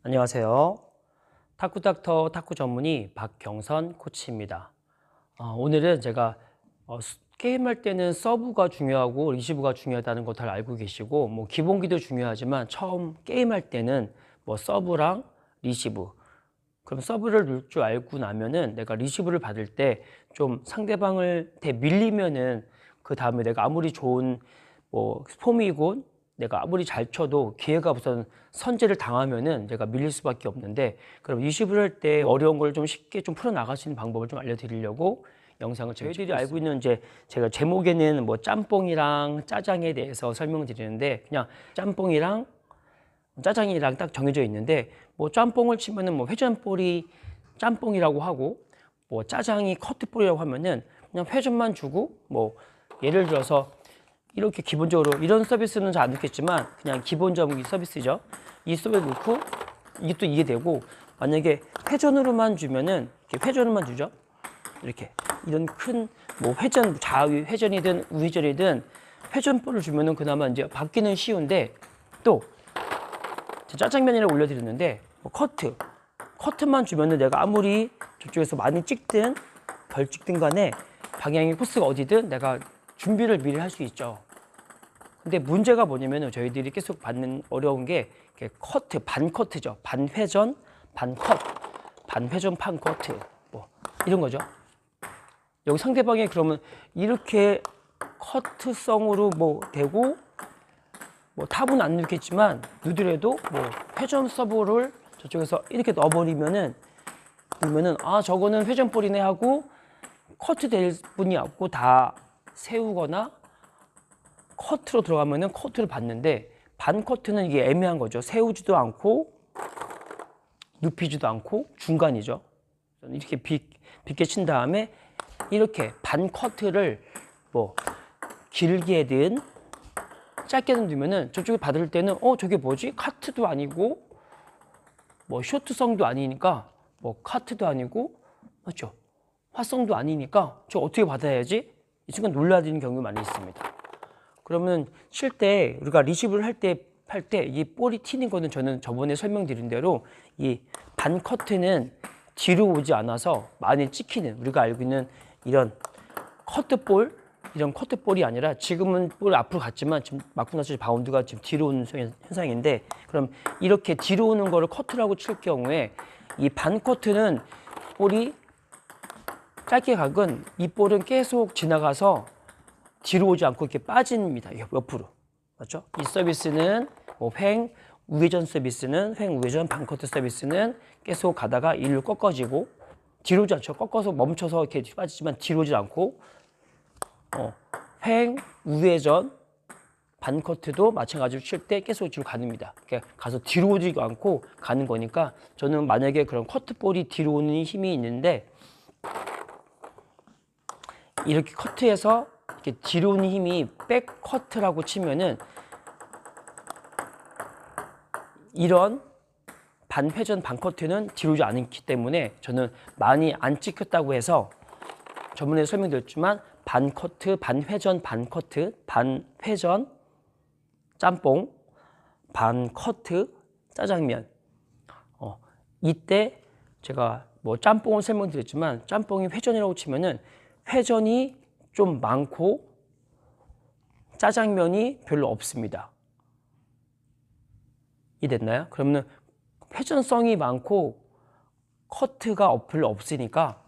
안녕하세요. 탁구닥터 탁구 전문의 박경선 코치입니다. 오늘은 제가 게임할 때는 서브가 중요하고 리시브가 중요하다는 거 잘 알고 계시고, 뭐 기본기도 중요하지만 처음 게임할 때는 뭐 서브랑 리시브, 그럼 서브를 넣을 줄 알고 나면은 내가 리시브를 받을 때 좀 상대방을 밀리면은 그 다음에 내가 아무리 좋은 뭐 폼이고 내가 아무리 잘 쳐도 기회가 우선 선제를 당하면은 내가 밀릴 수밖에 없는데, 그럼 리시브를 할 때 어려운 걸 좀 쉽게 좀 풀어 나갈 수 있는 방법을 좀 알려드리려고 영상을 저희들이 알고 있는, 이제 제가 제목에는 뭐 짬뽕이랑 짜장에 대해서 설명드리는데, 그냥 짬뽕이랑 짜장이랑 딱 정해져 있는데, 뭐 짬뽕을 치면은 뭐 회전볼이 짬뽕이라고 하고, 뭐 짜장이 커트볼이라고 하면은 그냥 회전만 주고, 뭐 예를 들어서 이렇게 기본적으로 이런 서비스는 잘 안 듣겠지만 그냥 기본적인 서비스죠. 이 서비스 넣고 이게 되고, 만약에 회전으로만 주면은 이렇게 회전으로만 주죠. 이렇게 이런 큰 뭐 회전, 좌우 회전이든 우회전이든 회전볼을 주면은 그나마 이제 받기는 쉬운데, 또 짜장면이라고 올려드렸는데 뭐 커트만 주면은 내가 아무리 저쪽에서 많이 찍든 덜 찍든 간에 방향이 코스가 어디든 내가 준비를 미리 할 수 있죠. 근데 문제가 뭐냐면은 저희들이 계속 받는 어려운 게 커트, 반커트죠. 반회전, 반컷, 반회전, 반커트, 뭐 이런 거죠. 여기 상대방이 그러면 이렇게 커트성으로 뭐 되고, 뭐 탑은 안 넣겠지만 누더라도 뭐 회전 서브를 저쪽에서 이렇게 넣어버리면은 저거는 회전볼이네 하고 커트 될 분이 없고 다 세우거나 커트로 들어가면은 커트를 받는데, 반커트는 이게 애매한 거죠. 세우지도 않고 눕히지도 않고 중간이죠. 이렇게 빗게 친 다음에 이렇게 반커트를 뭐 길게든 짧게든 두면은 저쪽에 받을 때는 저게 뭐지? 카트도 아니고 뭐 쇼트성도 아니니까, 뭐 카트도 아니고, 맞죠? 화성도 아니니까 저 어떻게 받아야지? 이 순간 놀라야 되는 경우가 많이 있습니다. 그러면 칠 때 우리가 리시브를 할 때 이 볼이 튀는 거는 저는 저번에 설명드린 대로 이 반커트는 뒤로 오지 않아서 많이 찍히는, 우리가 알고 있는 이런 커트볼, 이런 커트볼이 아니라, 지금은 볼 앞으로 갔지만 지금 맞고 나서 바운드가 지금 뒤로 오는 현상인데, 그럼 이렇게 뒤로 오는 거를 커트라고 칠 경우에 이 반커트는 볼이 짧게 각은 이 볼은 계속 지나가서 뒤로 오지 않고 이렇게 빠집니다. 옆으로. 맞죠? 이 서비스는 뭐 우회전 서비스는 우회전, 반커트 서비스는 계속 가다가 일로 꺾어지고, 뒤로 오지 않죠. 꺾어서 멈춰서 이렇게 빠지지만 뒤로 오지 않고, 우회전, 반커트도 마찬가지로 칠 때 계속 뒤로 가능합니다. 그러니까 가서 뒤로 오지 않고 가는 거니까, 저는 만약에 그런 커트볼이 뒤로 오는 힘이 있는데, 이렇게 커트해서 이렇게 뒤로 오는 힘이 백커트라고 치면은, 이런 반회전, 반커트는 뒤로 오지 않기 때문에 저는 많이 안 찍혔다고 해서 저번에 설명드렸지만 반커트, 반회전, 반커트, 반회전 짬뽕, 반커트 짜장면. 이때 제가 뭐 짬뽕을 설명드렸지만, 짬뽕이 회전이라고 치면은 회전이 좀 많고 짜장면이 별로 없습니다. 이해됐나요? 그러면 회전성이 많고 커트가 별로 없으니까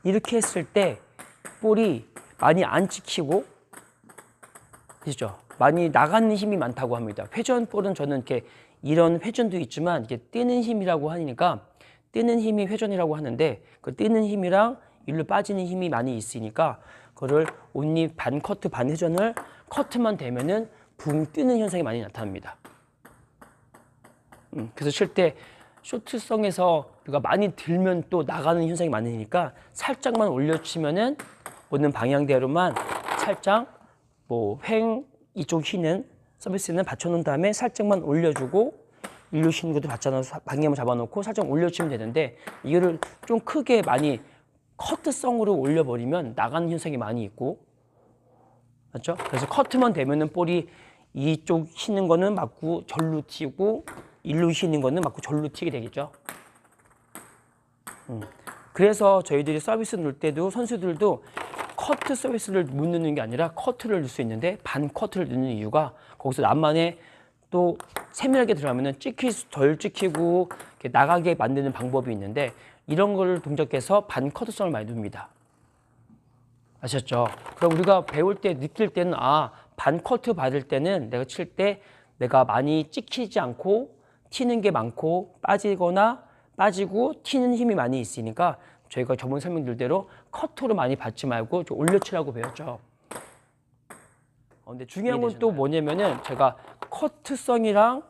이렇게 했을 때 볼이 많이 안 찍히고, 그죠? 많이 나가는 힘이 많다고 합니다. 회전볼은 저는 이렇게 이런 회전도 있지만 이게 뜨는 힘이라고 하니까, 뜨는 힘이 회전이라고 하는데, 그 뜨는 힘이랑 일로 빠지는 힘이 많이 있으니까 그거를 온리 반커트, 반회전을 커트만 되면은 붕 뜨는 현상이 많이 나타납니다. 그래서 칠 때 쇼트성에서 우리가 많이 들면 또 나가는 현상이 많으니까 살짝만 올려치면은 오는 방향대로만 살짝 뭐 이쪽 휘는 서비스는 받쳐놓은 다음에 살짝만 올려주고, 일로 쉬는 것도 받쳐놔서 방향을 잡아놓고 살짝 올려주면 되는데, 이거를 좀 크게 많이 커트성으로 올려버리면 나가는 현상이 많이 있고, 맞죠? 그래서 커트만 되면은 볼이 이쪽 휘는 거는 맞고 절로 튀고, 일로 휘는 거는 맞고 절로 튀게 되겠죠. 그래서 저희들이 서비스 넣을 때도 선수들도 커트 서비스를 못 넣는 게 아니라 커트를 넣을 수 있는데 반 커트를 넣는 이유가 거기서 나만의 또 세밀하게 들어가면은 덜 찍히고 이렇게 나가게 만드는 방법이 있는데 이런 걸 동작해서 반 커트성을 많이 둡니다. 아셨죠? 그럼 우리가 배울 때 느낄 때는 반 커트 받을 때는 내가 칠 때 내가 많이 찍히지 않고 튀는 게 많고 빠지고 튀는 힘이 많이 있으니까 저희가 저번 설명드린 대로 커트로 많이 받지 말고 좀 올려치라고 배웠죠. 근데 중요한 건 또 뭐냐면은 제가 커트성이랑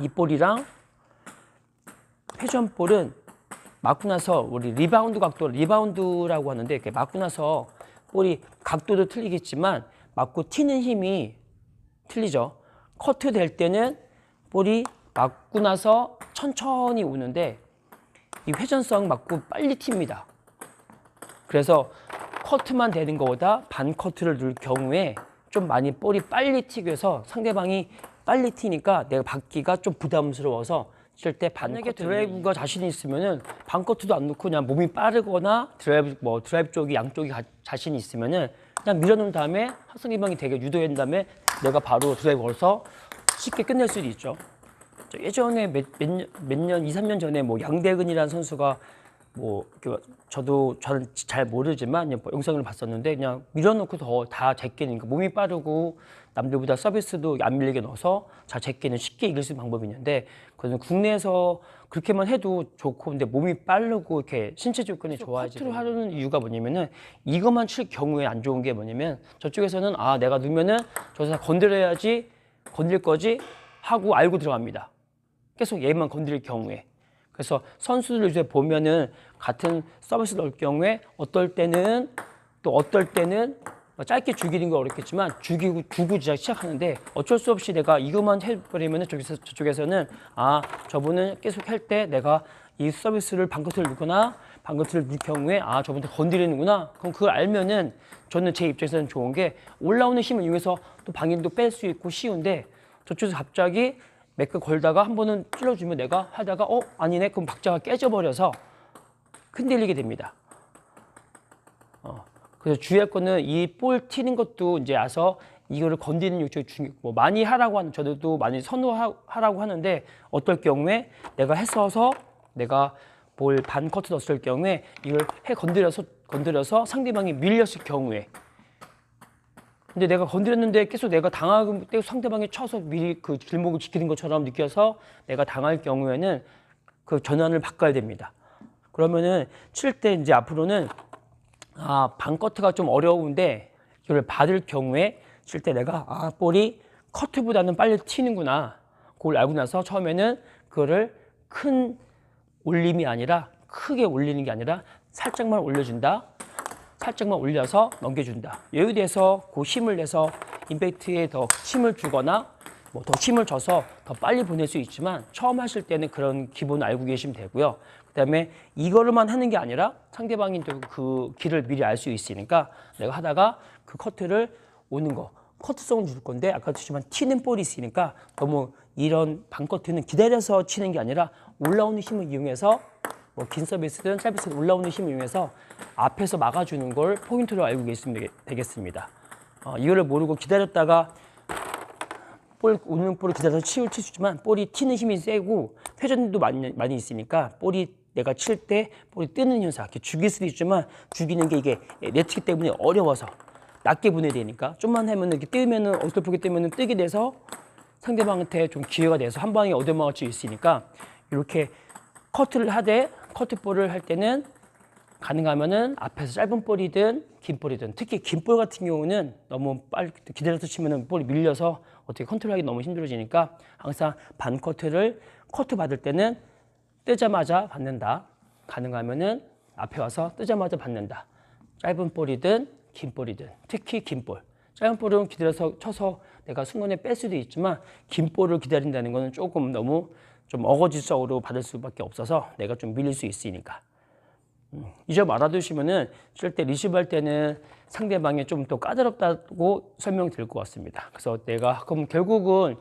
이 볼이랑 회전볼은 맞고 나서 우리 리바운드 각도, 리바운드라고 하는데 이렇게 맞고 나서 볼이 각도도 틀리겠지만 맞고 튀는 힘이 틀리죠. 커트 될 때는 볼이 맞고 나서 천천히 오는데 이 회전성 맞고 빨리 튑니다. 그래서 커트만 되는 것보다 반 커트를 넣을 경우에 좀 많이 볼이 빨리 튀고 해서 상대방이 빨리 튀니까 내가 받기가 좀 부담스러워서 칠 때 만약에 드라이브가 자신이 있으면은 반 커트도 안 넣고 그냥 몸이 빠르거나 드라이브 쪽이 양쪽이 자신이 있으면은 그냥 밀어놓은 다음에 상대방이 되게 유도한 다음에 내가 바로 드라이브 걸어서 쉽게 끝낼 수도 있죠. 예전에 몇 년, 2, 3년 전에 양대근이라는 선수가 저는 잘 모르지만 영상을 봤었는데 그냥 밀어놓고 다 제끼는 몸이 빠르고 남들보다 서비스도 안 밀리게 넣어서 제끼는 쉽게 이길 수 있는 방법이 있는데 그래서 국내에서 그렇게만 해도 좋고 근데 몸이 빠르고 이렇게 신체 조건이 좋아야지 커트를 하려는 이유가 뭐냐면은 이것만 칠 경우에 안 좋은 게 뭐냐면 저쪽에서는 내가 넣으면은 저기서 건드려야지 건들 거지 하고 알고 들어갑니다. 계속 얘만 건드릴 경우에. 그래서 선수들 요새 보면은 같은 서비스 넣을 경우에 어떨 때는 짧게 죽이는 거 어렵겠지만 주고 시작하는데 어쩔 수 없이 내가 이것만 해버리면은 저쪽에서는 저분은 계속 할 때 내가 이 서비스를 반커트를 넣거나 반커트를 넣을 경우에 저분한테 건드리는구나. 그럼 그걸 알면은 저는 제 입장에서는 좋은 게 올라오는 힘을 이용해서 또 방향도 뺄 수 있고 쉬운데 저쪽에서 갑자기 맥크 걸다가 한 번은 찔러주면 내가 하다가 아니네 그럼 박자가 깨져버려서 흔들리게 됩니다. 그래서 주의할 거는 이 볼 튀는 것도 이제 와서 이거를 건드리는 욕심이 중요하고 많이 하라고 하는 저도 많이 선호하라고 하는데 어떨 경우에 내가 했어서 내가 볼 반 커트 넣었을 경우에 이걸 건드려서 상대방이 밀렸을 경우에 근데 내가 건드렸는데 계속 내가 당하고 상대방이 쳐서 미리 그 길목을 지키는 것처럼 느껴서 내가 당할 경우에는 그 전환을 바꿔야 됩니다. 그러면은 칠 때 이제 앞으로는 반 커트가 좀 어려운데 이걸 받을 경우에 칠 때 내가 볼이 커트보다는 빨리 튀는구나. 그걸 알고 나서 처음에는 그거를 큰 올림이 아니라 크게 올리는 게 아니라 살짝만 올려준다. 살짝만 올려서 넘겨준다. 여기에 대해서 그 힘을 내서 임팩트에 더 힘을 주거나 더 힘을 줘서 더 빨리 보낼 수 있지만 처음 하실 때는 그런 기본을 알고 계시면 되고요. 그다음에 이거로만 하는 게 아니라 상대방이 또 그 길을 미리 알 수 있으니까 내가 하다가 그 커트를 오는 거 커트성을 줄 건데 아까 했지만 튀는 볼이 있으니까 너무 이런 반커트는 기다려서 치는 게 아니라 올라오는 힘을 이용해서 긴 서비스든 짧은 올라오는 힘을 이용해서 앞에서 막아주는 걸 포인트로 알고 계시면 되겠습니다. 이거를 모르고 기다렸다가 오는 볼을 기다려서 칠 수 있지만 볼이 튀는 힘이 세고 회전도 많이 있으니까 볼이 내가 칠 때 볼이 뜨는 현상 이렇게 죽일 수도 있지만 죽이는 게 이게 네트기 때문에 어려워서 낮게 보내야 되니까 좀만 하면 이렇게 뜨면은 어설프게 뜨면은 뜨게 돼서 상대방한테 좀 기회가 돼서 한 방에 얻어먹을 수 있으니까 이렇게 커트를 하되 커트볼을 할 때는 가능하면은 앞에서 짧은 볼이든 긴 볼이든 특히 긴 볼 같은 경우는 너무 빨리 기다려서 치면은 볼이 밀려서 어떻게 컨트롤하기 너무 힘들어지니까 항상 반 커트를 커트 받을 때는 뜨자마자 받는다. 가능하면은 앞에 와서 뜨자마자 받는다. 짧은 볼이든 긴 볼이든 특히 긴 볼. 짧은 볼은 기다려서 쳐서 내가 순간에 뺄 수도 있지만 긴 볼을 기다린다는 거는 조금 너무 좀 어거지적으로 받을 수밖에 없어서 내가 좀 밀릴 수 있으니까. 이 점 알아두시면은 칠 때 리시브 할 때는 상대방이 좀 더 까다롭다고 설명드릴 것 같습니다. 그래서 내가 그럼 결국은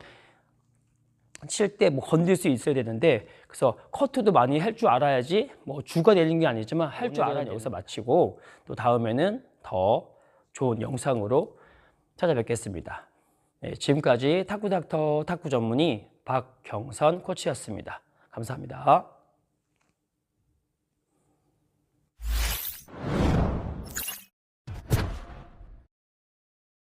칠 때 뭐 건들 수 있어야 되는데, 그래서 커트도 많이 할 줄 알아야지, 뭐 주가 내린 게 아니지만 할 줄 알아야 여기서 마치고, 또 다음에는 더 좋은 영상으로 찾아뵙겠습니다. 네, 지금까지 탁구닥터 탁구 전문의 박경선 코치였습니다. 감사합니다.